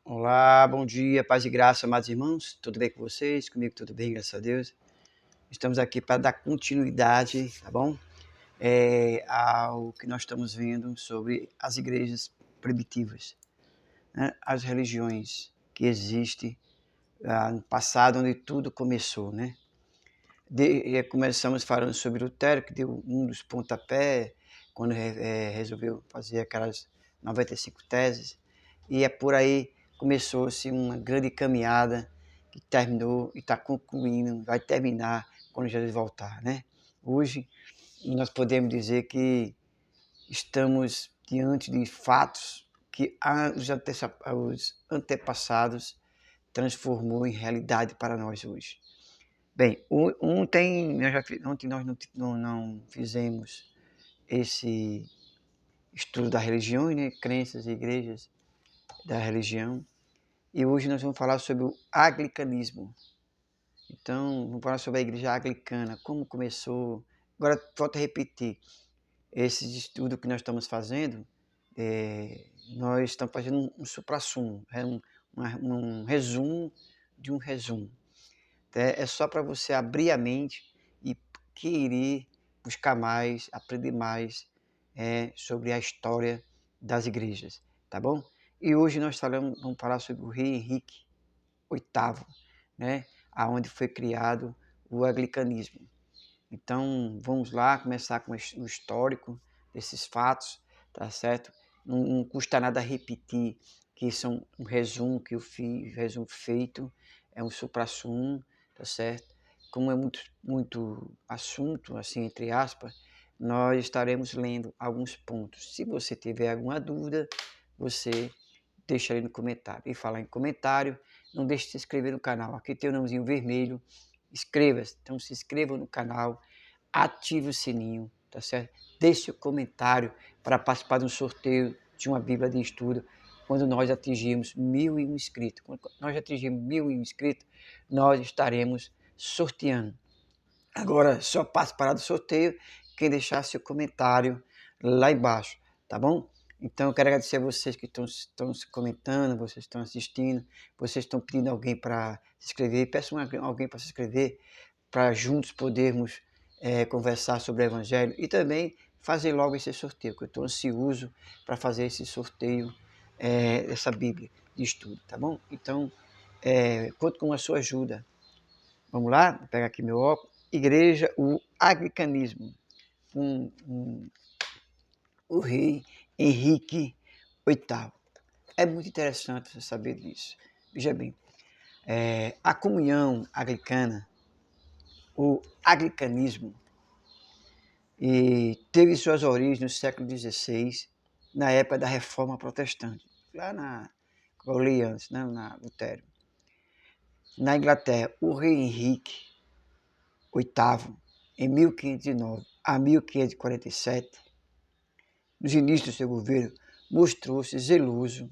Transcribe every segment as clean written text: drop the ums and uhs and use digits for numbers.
Olá, bom dia, paz e graça, amados irmãos. Tudo bem com vocês? Comigo tudo bem, graças a Deus. Estamos aqui para dar continuidade, tá bom? Ao que nós estamos vendo sobre as igrejas primitivas, né? As religiões que existem no passado, onde tudo começou, né? Começamos falando sobre Lutero, que deu um dos pontapés, quando resolveu fazer aquelas 95 teses, e é por aí começou-se uma grande caminhada que terminou e está concluindo, vai terminar quando Jesus voltar, né? Hoje nós podemos dizer que estamos diante de fatos que os antepassados transformou em realidade para nós hoje. Bem, ontem nós não fizemos esse estudo da religião, né? Crenças e igrejas da religião. E hoje nós vamos falar sobre o anglicanismo. Então, vamos falar sobre a igreja anglicana, como começou. Agora, volto a repetir, esse estudo que nós estamos fazendo, nós estamos fazendo um suprassumo, um resumo de um resumo. É só para você abrir a mente e querer buscar mais, aprender mais sobre a história das igrejas, tá bom? E hoje nós vamos falar sobre o rei Henrique VIII, né? Aonde foi criado o anglicanismo. Então, vamos lá começar com o histórico desses fatos, tá certo? Não custa nada repetir que são um resumo que eu fiz, resumo feito, é um suprassumo, tá certo? Como é muito assunto, assim, entre aspas, nós estaremos lendo alguns pontos. Se você tiver alguma dúvida, você deixa aí no comentário. E falar em comentário, não deixe de se inscrever no canal. Aqui tem o nomezinho vermelho, inscreva-se. Então se inscreva no canal, ative o sininho, tá certo? Deixe o comentário para participar de um sorteio de uma Bíblia de Estudo quando nós atingirmos 1.001 inscritos. Quando nós atingirmos 1.001 inscritos, nós estaremos sorteando. Agora, só participará do sorteio quem deixar seu comentário lá embaixo, tá bom? Então, eu quero agradecer a vocês que estão se comentando, vocês estão assistindo, vocês estão pedindo alguém para se inscrever. Peçam alguém para se inscrever, para juntos podermos conversar sobre o Evangelho e também fazer logo esse sorteio, que eu estou ansioso para fazer esse sorteio dessa Bíblia de estudo, tá bom? Então, conto com a sua ajuda. Vamos lá? Vou pegar aqui meu óculos. Igreja, o anglicanismo. O rei Henrique VIII. É muito interessante você saber disso. Veja bem, a comunhão anglicana, o anglicanismo, teve suas origens no século XVI, na época da Reforma Protestante, lá na Orleans, né, na Lutero. Na Inglaterra, o rei Henrique VIII, em 1509 a 1547, nos inícios do seu governo, mostrou-se zeloso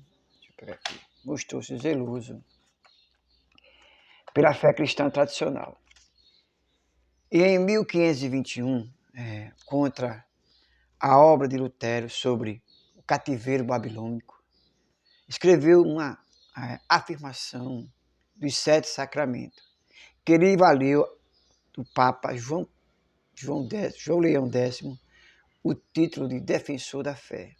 pela fé cristã tradicional. E em 1521, contra a obra de Lutero sobre o cativeiro babilônico, escreveu uma afirmação dos 7 sacramentos, que lhe valeu do Papa João Leão X o título de defensor da fé.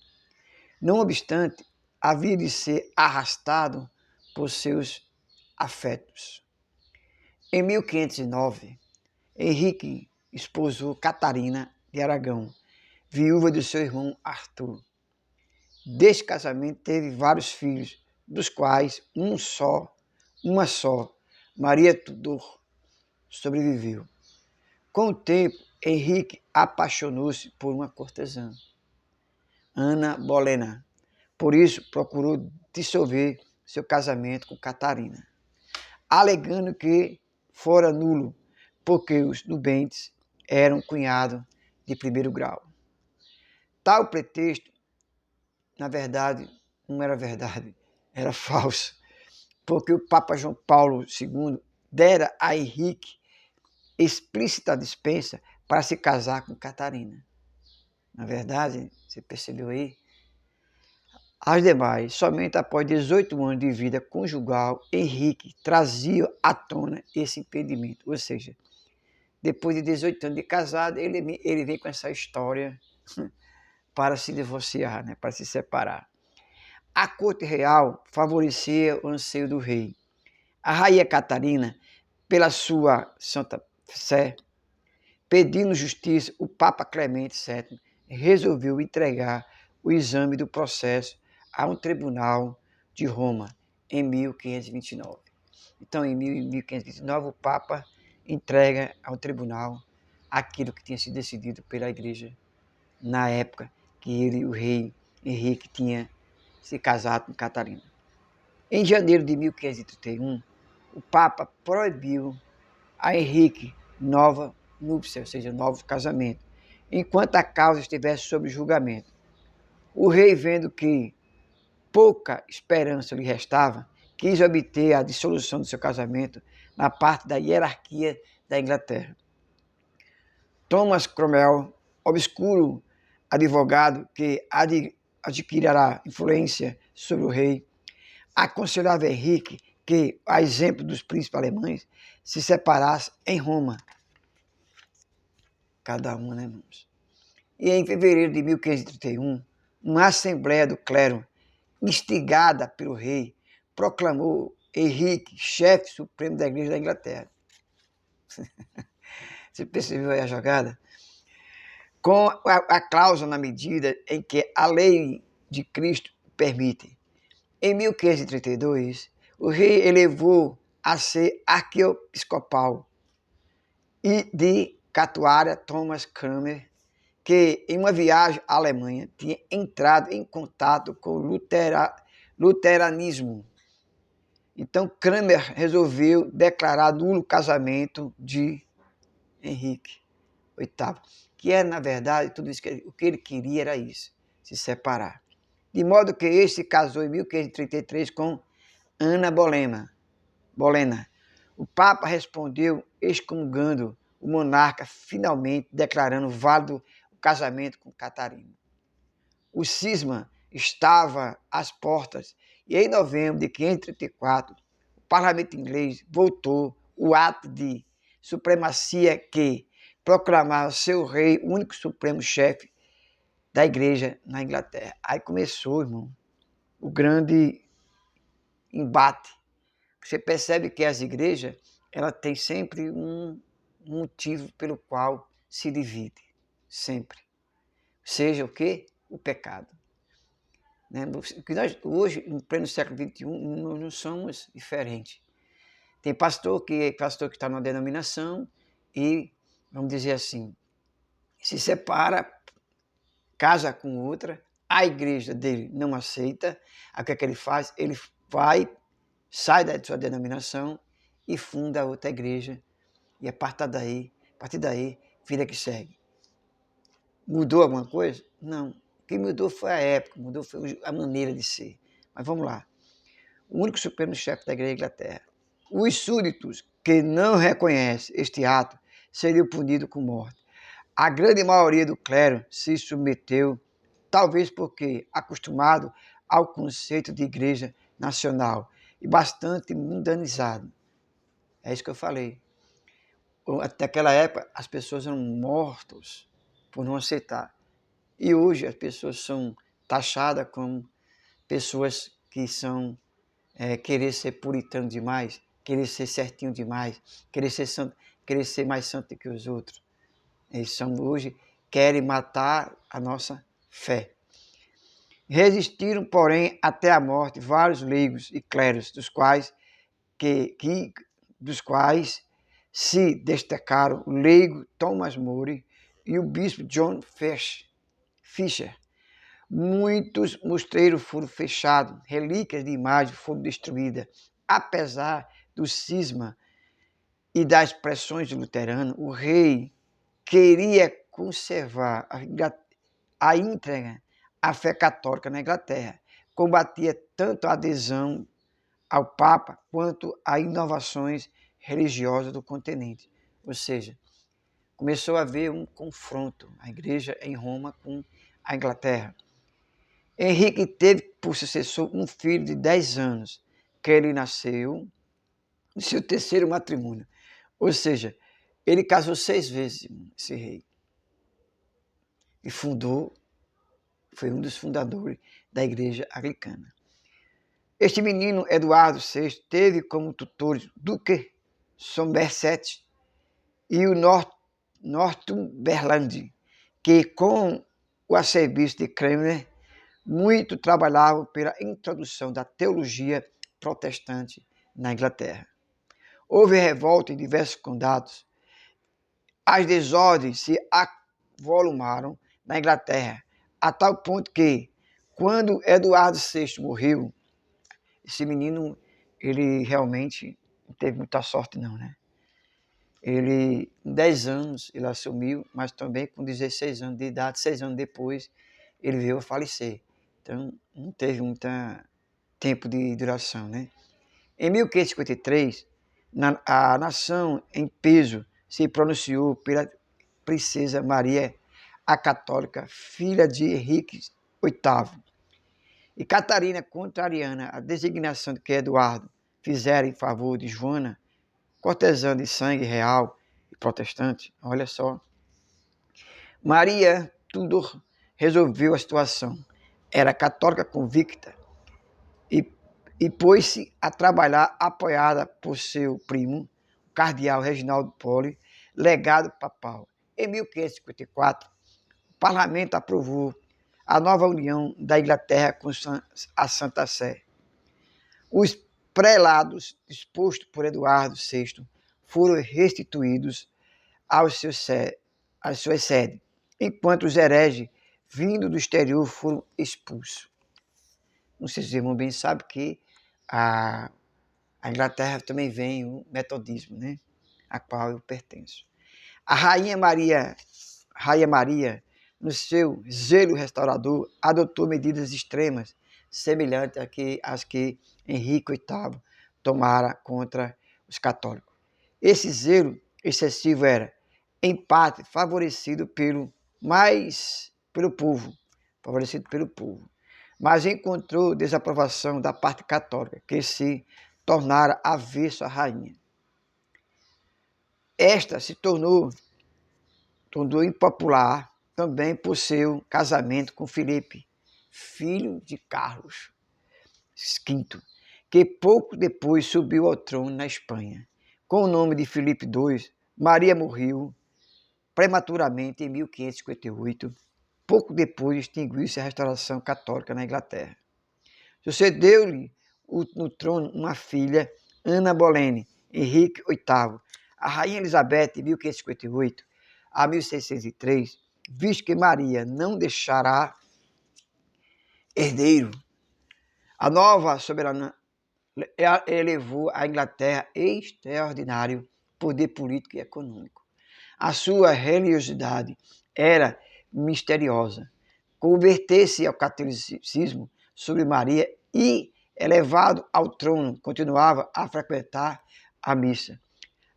Não obstante, havia de ser arrastado por seus afetos. Em 1509, Henrique esposou Catarina de Aragão, viúva do seu irmão Arthur. Deste casamento teve vários filhos, dos quais uma só, Maria Tudor, sobreviveu. Com o tempo, Henrique apaixonou-se por uma cortesã, Ana Bolena. Por isso, procurou dissolver seu casamento com Catarina, alegando que fora nulo, porque os nubentes eram cunhados de primeiro grau. Tal pretexto, na verdade, não era verdade, era falso, porque o Papa João Paulo II dera a Henrique explícita dispensa para se casar com Catarina. Na verdade, você percebeu aí? As demais, somente após 18 anos de vida conjugal, Henrique trazia à tona esse impedimento. Ou seja, depois de 18 anos de casado, ele vem com essa história para se divorciar, né, para se separar. A corte real favorecia o anseio do rei. A rainha Catarina, pela sua santa sé, pedindo justiça, o Papa Clemente VII resolveu entregar o exame do processo a um tribunal de Roma em 1529. Então, em 1529, o Papa entrega ao tribunal aquilo que tinha sido decidido pela Igreja na época que o rei Henrique tinha se casado com Catarina. Em janeiro de 1531, o Papa proibiu a Henrique nova núpcia, ou seja, novo casamento, enquanto a causa estivesse sob julgamento. O rei, vendo que pouca esperança lhe restava, quis obter a dissolução do seu casamento na parte da hierarquia da Inglaterra. Thomas Cromwell, obscuro advogado que adquirirá influência sobre o rei, aconselhava Henrique que, a exemplo dos príncipes alemães, se separasse em Roma. Cada um, né, irmãos? E em fevereiro de 1531, uma assembleia do clero, instigada pelo rei, proclamou Henrique chefe supremo da Igreja da Inglaterra. Você percebeu aí a jogada? Com a cláusula na medida em que a lei de Cristo permite. Em 1532, o rei elevou a ser arquiepiscopal e de Catuária Thomas Cranmer, que em uma viagem à Alemanha tinha entrado em contato com o luteranismo. Então Cranmer resolveu declarar nulo o casamento de Henrique VIII, que era, na verdade, tudo isso o que ele queria era isso, se separar. De modo que este se casou em 1533 com Ana Bolena. O Papa respondeu excomungando o monarca, finalmente declarando válido o casamento com Catarina. O cisma estava às portas e em novembro de 1534 o parlamento inglês votou o ato de supremacia que proclamava seu rei o único supremo chefe da igreja na Inglaterra. Aí começou, irmão, o grande embate. Você percebe que as igrejas, ela tem sempre um motivo pelo qual se divide, sempre. Seja o quê? O pecado. Né? Nós, hoje, em pleno século XXI, nós não somos diferentes. Tem pastor que está numa denominação e, vamos dizer assim, se separa, casa com outra, a igreja dele não aceita, o que é que ele faz? Ele vai, sai da sua denominação e funda outra igreja, e a partir daí, vida que segue. Mudou alguma coisa? Não. O que mudou foi a época, mudou foi a maneira de ser. Mas vamos lá. O único supremo chefe da igreja da Inglaterra. Os súditos que não reconhecem este ato seriam punidos com morte. A grande maioria do clero se submeteu, talvez porque acostumado ao conceito de igreja nacional e bastante mundanizado. É isso que eu falei. Até aquela época, as pessoas eram mortas por não aceitar. E hoje as pessoas são taxadas como pessoas que são querer ser puritano demais, querer ser certinho demais, querer ser santo, querer ser mais santo que os outros. Eles hoje querem matar a nossa fé. Resistiram, porém, até a morte vários leigos e clérigos, dos quais se destacaram o leigo Thomas More e o bispo John Fisher. Muitos mosteiros foram fechados, relíquias de imagens foram destruídas. Apesar do cisma e das pressões luteranas, o rei queria conservar a íntegra a fé católica na Inglaterra. Combatia tanto a adesão ao Papa quanto as inovações religiosas do continente. Ou seja, começou a haver um confronto, a igreja em Roma com a Inglaterra. Henrique teve por sucessor um filho de 10 anos, que ele nasceu no seu terceiro matrimônio. Ou seja, ele casou 6 vezes, esse rei. E foi um dos fundadores da igreja anglicana. Este menino, Eduardo VI, teve como tutores Duque Somerset e o Northumberland, que com o serviço de Cranmer, muito trabalhavam pela introdução da teologia protestante na Inglaterra. Houve revolta em diversos condados. As desordens se avolumaram na Inglaterra, a tal ponto que, quando Eduardo VI morreu, esse menino, ele realmente não teve muita sorte não, né? Ele, em 10 anos, ele assumiu, mas também com 16 anos de idade, 6 anos depois, ele veio a falecer. Então, não teve muito tempo de duração, né? Em 1553, a nação em peso se pronunciou pela princesa Maria a Católica, filha de Henrique VIII. E Catarina, contrariando a designação que Eduardo fizera em favor de Joana, cortesã de sangue real e protestante, olha só. Maria Tudor resolveu a situação. Era católica convicta e pôs-se a trabalhar apoiada por seu primo, o cardeal Reginaldo Poli, legado papal. Em 1554, o parlamento aprovou a nova união da Inglaterra com a Santa Sé. Os prelados dispostos por Eduardo VI foram restituídos às suas sedes, enquanto os hereges vindo do exterior foram expulsos. Não sei se os irmãos bem sabem que a Inglaterra também vem o metodismo, né? A qual eu pertenço. A Rainha Maria, no seu zelo restaurador, adotou medidas extremas, semelhantes às que Henrique VIII tomara contra os católicos. Esse zelo excessivo era, em parte, favorecido pelo povo, mas encontrou desaprovação da parte católica, que se tornara avesso à rainha. Esta se tornou impopular também por seu casamento com Filipe, filho de Carlos V, que pouco depois subiu ao trono na Espanha. Com o nome de Filipe II, Maria morreu prematuramente em 1558. Pouco depois extinguiu-se a restauração católica na Inglaterra. Sucedeu-lhe no trono uma filha, Ana Bolena, Henrique VIII. A rainha Elizabeth, de 1558 a 1603, visto que Maria não deixará herdeiro, a nova soberana elevou a Inglaterra extraordinário poder político e econômico. A sua religiosidade era misteriosa. Converter-se ao catolicismo sobre Maria e, elevado ao trono, continuava a frequentar a missa,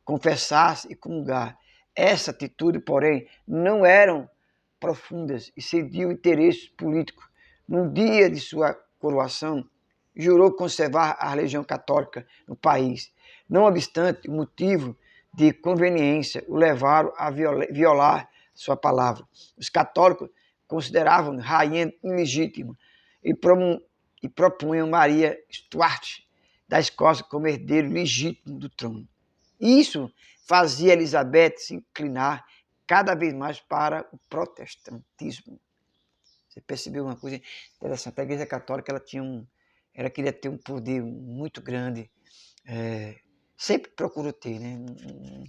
confessar-se e comungar. Essa atitude, porém, não eram profundas e cediam interesses políticos. No dia de sua coroação, jurou conservar a religião católica no país. Não obstante, o motivo de conveniência o levaram a violar sua palavra. Os católicos consideravam rainha ilegítima e propunham Maria Stuart da Escócia como herdeiro legítimo do trono. Isso fazia Elizabeth se inclinar cada vez mais para o protestantismo. Você percebeu uma coisa interessante? A Igreja Católica ela queria ter um poder muito grande, sempre procurou ter, né?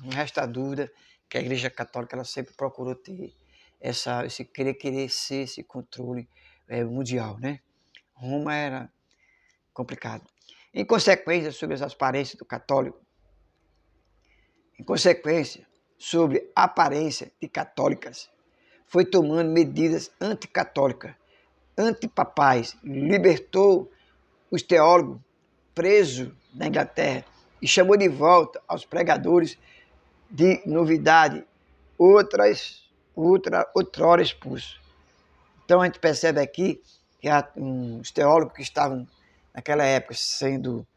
Não resta dúvida que a Igreja Católica ela sempre procurou ter esse querer ser esse controle mundial, né? Roma era complicado. Em consequência, sobre as aparências do católico, sobre a aparência de católicas, foi tomando medidas anticatólicas, antipapais, libertou os teólogos presos na Inglaterra e chamou de volta aos pregadores de novidade, outrora expulsos. Então a gente percebe aqui que os teólogos que estavam naquela época sendo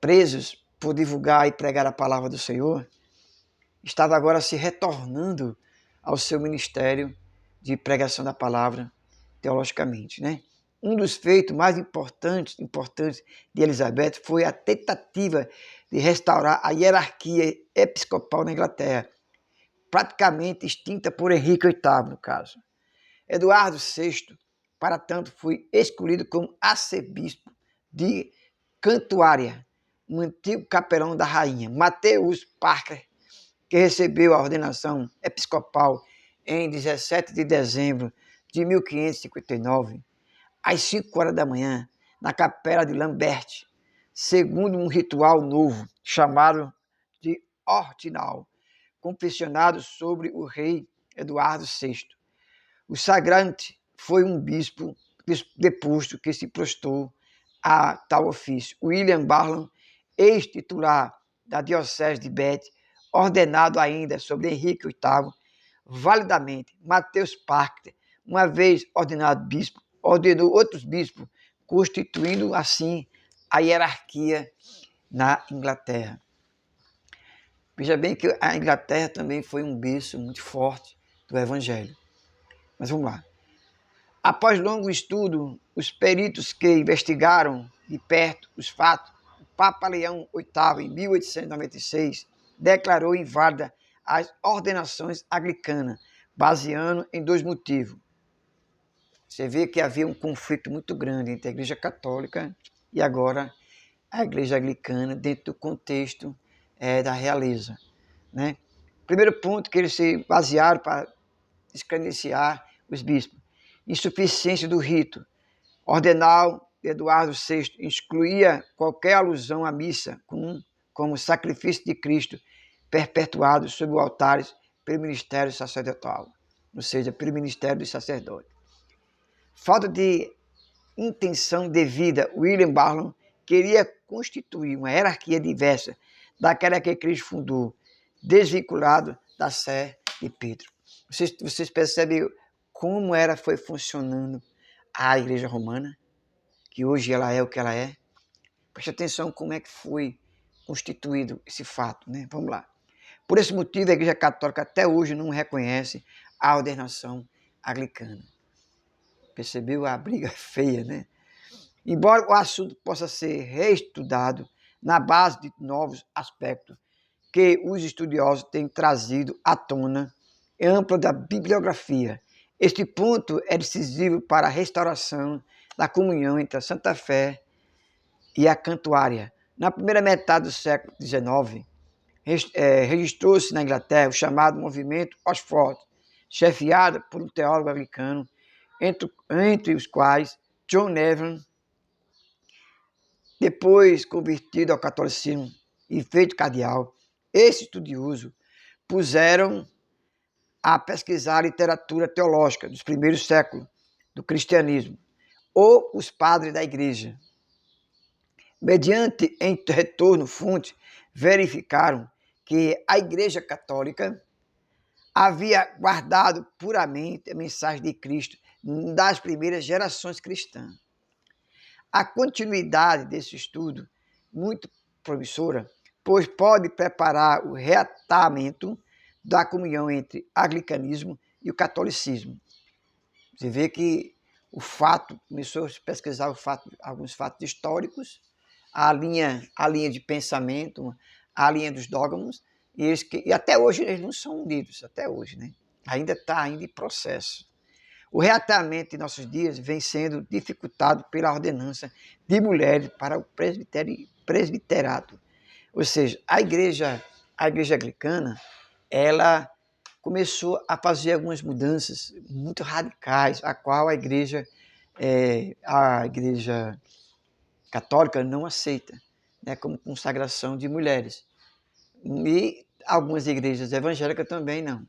presos por divulgar e pregar a palavra do Senhor, estava agora se retornando ao seu ministério de pregação da palavra teologicamente, né? Um dos feitos mais importantes de Elizabeth foi a tentativa de restaurar a hierarquia episcopal na Inglaterra, praticamente extinta por Henrique VIII, no caso. Eduardo VI, para tanto, foi escolhido como arcebispo de Cantuária, um antigo capelão da rainha. Mateus Parker, que recebeu a ordenação episcopal em 17 de dezembro de 1559, às 5 horas da manhã, na capela de Lambert, segundo um ritual novo, chamado de Ordinal, confessionado sobre o rei Eduardo VI. O sagrante foi um bispo deposto que se prostou a tal ofício. William Barham, ex-titular da diocese de Bath, ordenado ainda sobre Henrique VIII, validamente. Mateus Parker, uma vez ordenado bispo, ordenou outros bispos, constituindo assim a hierarquia na Inglaterra. Veja bem que a Inglaterra também foi um berço muito forte do Evangelho. Mas vamos lá. Após longo estudo, os peritos que investigaram de perto os fatos, o Papa Leão VIII, em 1896, declarou inválida as ordenações anglicanas, baseando em dois motivos. Você vê que havia um conflito muito grande entre a Igreja Católica e agora a Igreja Anglicana dentro do contexto da realeza, né? Primeiro ponto que eles se basearam para descredenciar os bispos: insuficiência do rito. Ordenal de Eduardo VI excluía qualquer alusão à missa como sacrifício de Cristo perpetuado sob o altar pelo ministério sacerdotal, ou seja, pelo ministério dos sacerdotes. Falta de intenção devida, William Barham queria constituir uma hierarquia diversa daquela que Cristo fundou, desvinculado da Sé de Pedro. Vocês percebem como foi funcionando a Igreja Romana, que hoje ela é o que ela é? Preste atenção como é que foi constituído esse fato, né? Vamos lá. Por esse motivo, a Igreja Católica até hoje não reconhece a ordenação anglicana. Percebeu a briga feia, né? Embora o assunto possa ser reestudado na base de novos aspectos que os estudiosos têm trazido à tona em ampla da bibliografia, este ponto é decisivo para a restauração da comunhão entre a Santa Fé e a Cantuária. Na primeira metade do século XIX, registrou-se na Inglaterra o chamado movimento Oxford, chefiado por um teólogo anglicano, entre os quais John Neville, depois convertido ao catolicismo e feito cardeal. Esse estudioso puseram a pesquisar a literatura teológica dos primeiros séculos do cristianismo, ou os padres da igreja. Mediante em retorno fonte, verificaram que a Igreja Católica havia guardado puramente a mensagem de Cristo das primeiras gerações cristãs. A continuidade desse estudo, muito promissora, pois pode preparar o reatamento da comunhão entre anglicanismo e o catolicismo. Você vê que o fato, começou a pesquisar alguns fatos históricos, a linha de pensamento, a linha dos dogmas, e até hoje eles não são unidos, até hoje, né? Ainda está em processo. O reatamento em nossos dias vem sendo dificultado pela ordenança de mulheres para o presbiterato. Ou seja, a igreja anglicana, ela começou a fazer algumas mudanças muito radicais, a qual a igreja católica não aceita, né, como consagração de mulheres. E algumas igrejas evangélicas também não.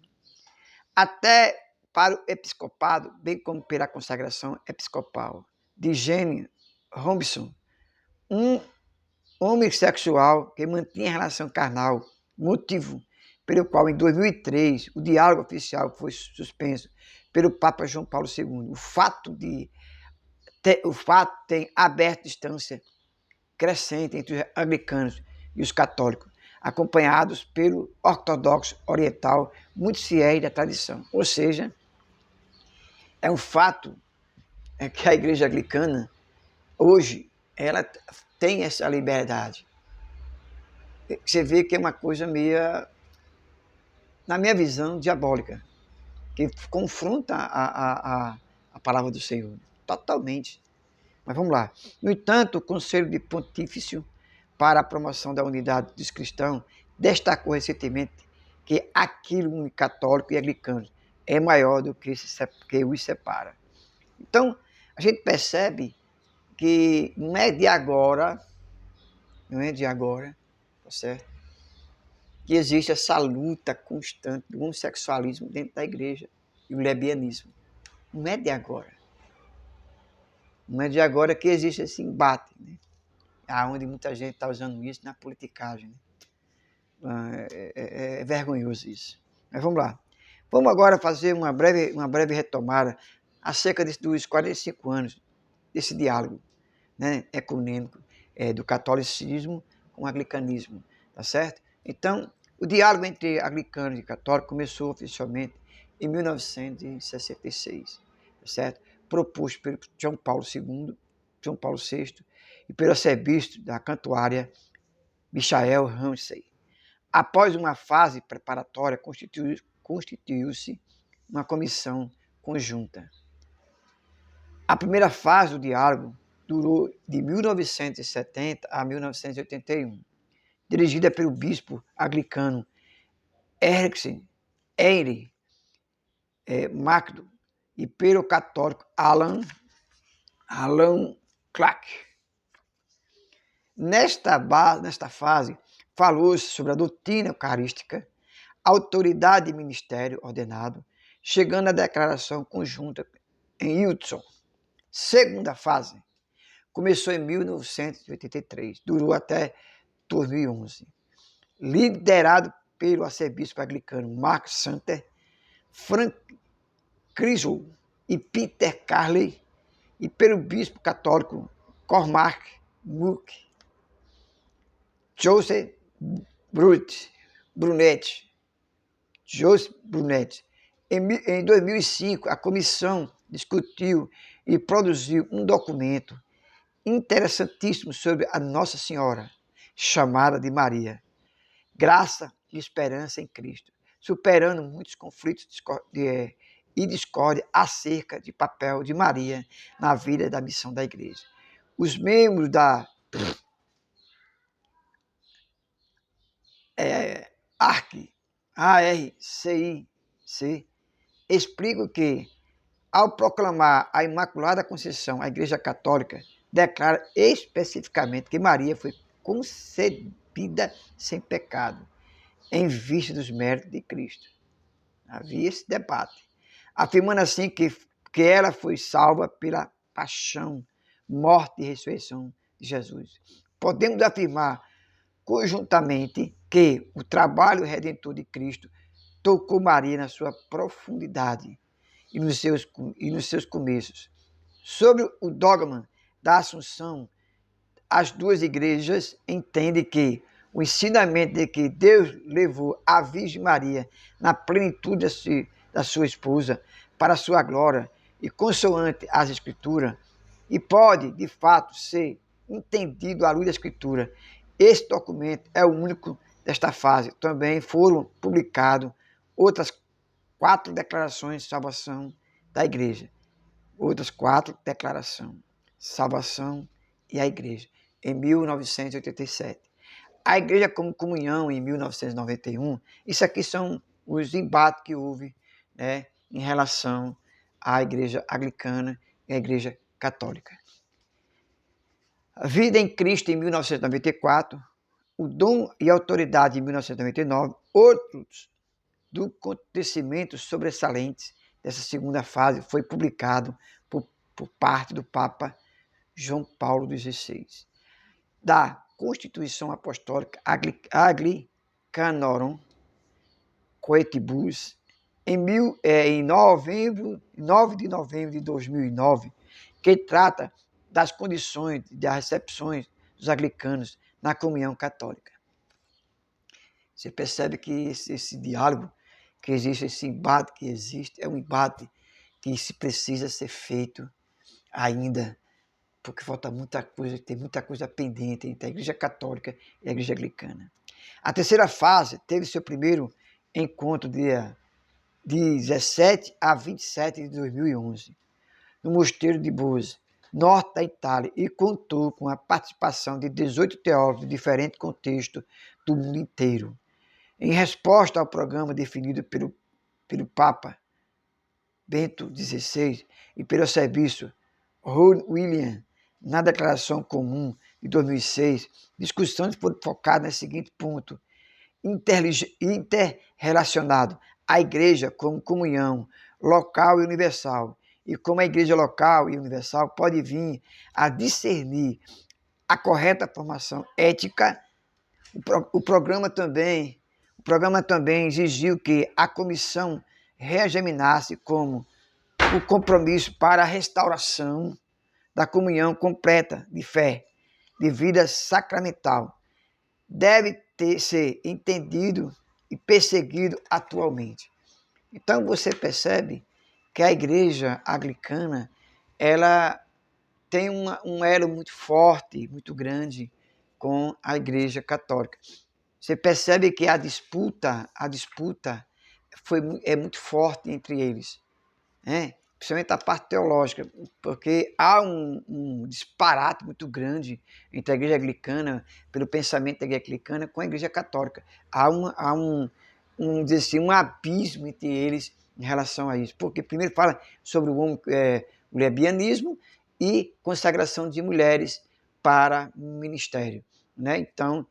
Até para o episcopado, bem como pela consagração episcopal de Jane Robinson, um homossexual que mantinha relação carnal, motivo pelo qual, em 2003, o diálogo oficial foi suspenso pelo Papa João Paulo II. O fato de O fato tem aberto distância crescente entre os anglicanos e os católicos, acompanhados pelo ortodoxo oriental, muito fiéis da tradição. Ou seja, é um fato que a igreja anglicana, hoje, ela tem essa liberdade. Você vê que é uma coisa meio, na minha visão, diabólica, que confronta a palavra do Senhor, totalmente. Mas vamos lá. No entanto, o Conselho de Pontífice para a Promoção da Unidade dos Cristãos destacou recentemente que aquilo católico e anglicano é maior do que os separa. Então, a gente percebe que não é de agora, tá certo? Que existe essa luta constante do homossexualismo dentro da igreja e o lesbianismo. Não é de agora. Não é de agora que existe esse embate, né? Onde muita gente está usando isso na politicagem. Né? É vergonhoso isso. Mas vamos lá. Vamos agora fazer uma breve retomada acerca dos 45 anos desse diálogo, né, ecumênico, do catolicismo com o anglicanismo, tá certo? Então, o diálogo entre anglicanos e católicos começou oficialmente em 1966, tá certo? Proposto pelo João Paulo VI e pelo arcebispo da Cantuária, Michael Ramsey. Após uma fase preparatória, constituiu-se uma comissão conjunta. A primeira fase do diálogo durou de 1970 a 1981, dirigida pelo bispo anglicano Eriksen Henry Macdo e pelo católico Alan Clark. Nesta fase, falou-se sobre a doutrina eucarística, autoridade e ministério ordenado, chegando à declaração conjunta em Hudson. Segunda fase começou em 1983, durou até 2011. Liderado pelo arcebispo anglicano Mark Santer, Frank Criswell e Peter Carley, e pelo bispo católico Cormac Mook, Joseph Brunet. Em 2005, a comissão discutiu e produziu um documento interessantíssimo sobre a Nossa Senhora, chamada de Maria, graça e esperança em Cristo, superando muitos conflitos e discórdia acerca do papel de Maria na vida da missão da igreja. Os membros da ARCIC explicam que, ao proclamar a Imaculada Conceição, a Igreja Católica declara especificamente que Maria foi concebida sem pecado, em vista dos méritos de Cristo. Havia esse debate, afirmando assim que ela foi salva pela paixão, morte e ressurreição de Jesus. Podemos afirmar conjuntamente que o trabalho redentor de Cristo tocou Maria na sua profundidade e nos seus começos. Sobre o dogma da Assunção, as duas igrejas entendem que o ensinamento de que Deus levou a Virgem Maria na plenitude da sua esposa para a sua glória e consoante as Escrituras, e pode, de fato, ser entendido à luz da Escritura. Esse documento é o único desta fase. Também foram publicadas outras 4 declarações de salvação da igreja. Outras 4 declarações. Salvação e a igreja, em 1987. A igreja como comunhão, em 1991. Isso aqui são os embates que houve, né, em relação à igreja anglicana e à igreja católica. A vida em Cristo, em 1994. O dom e autoridade, em 1999. Outros do acontecimentos sobressalentes dessa segunda fase foi publicado por parte do Papa João Paulo XVI. Da Constituição Apostólica Anglicanorum Coetibus, em 9 de novembro de 2009, que trata das condições das recepções dos anglicanos na comunhão católica. Você percebe que esse diálogo que existe, esse embate que existe, é um embate que se precisa ser feito ainda, porque falta muita coisa, tem muita coisa pendente entre a Igreja Católica e a Igreja Anglicana. A terceira fase teve seu primeiro encontro dia 17 a 27 de 2011, no Mosteiro de Bose, norte da Itália, e contou com a participação de 18 teólogos de diferentes contextos do mundo inteiro. Em resposta ao programa definido pelo Papa Bento XVI e pelo serviço Rowan Williams na Declaração Comum de 2006, discussões foram focadas no seguinte ponto: interrelacionado à Igreja como comunhão local e universal, e como a Igreja local e universal pode vir a discernir a correta formação ética. O programa também exigiu que a comissão reexaminasse como o compromisso para a restauração da comunhão completa de fé, de vida sacramental, deve ser entendido e perseguido atualmente. Então você percebe que a Igreja Anglicana, ela tem um elo muito forte, muito grande com a Igreja Católica. Você percebe que a disputa é muito forte entre eles, né? Principalmente a parte teológica, porque há um disparate muito grande entre a Igreja Anglicana, pelo pensamento da Igreja Anglicana, com a Igreja Católica. Há um abismo entre eles em relação a isso. Porque primeiro fala sobre o lesbianismo e consagração de mulheres para o ministério, né? Então,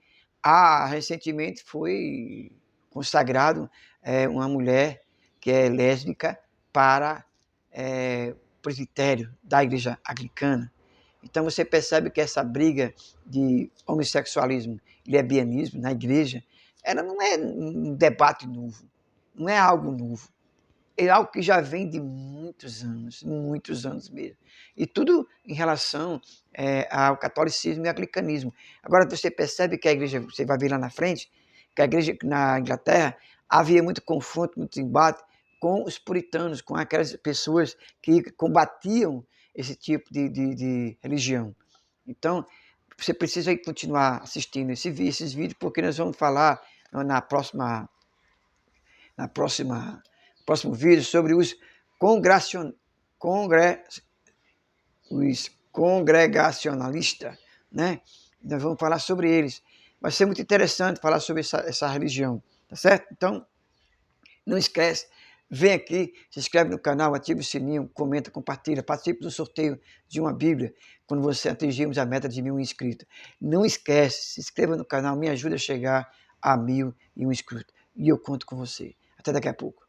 recentemente foi consagrado uma mulher que é lésbica para presbitério da Igreja Anglicana. Então você percebe que essa briga de homossexualismo e lesbianismo na igreja, ela não é um debate novo, não é algo novo. É algo que já vem de muitos anos mesmo. E tudo em relação ao catolicismo e ao anglicanismo. Agora você percebe que a igreja, você vai ver lá na frente, que a igreja na Inglaterra havia muito confronto, muito embate com os puritanos, com aquelas pessoas que combatiam esse tipo de religião. Então, você precisa continuar assistindo esses vídeos, porque nós vamos falar próximo vídeo sobre os congregacionalistas, né? Nós vamos falar sobre eles. Vai ser muito interessante falar sobre essa religião, tá certo? Então, não esquece, vem aqui, se inscreve no canal, ativa o sininho, comenta, compartilha, participe do sorteio de uma Bíblia quando você atingirmos a meta de 1.000 inscritos. Não esquece, se inscreva no canal, me ajuda a chegar a 1.001 inscritos. E eu conto com você. Até daqui a pouco.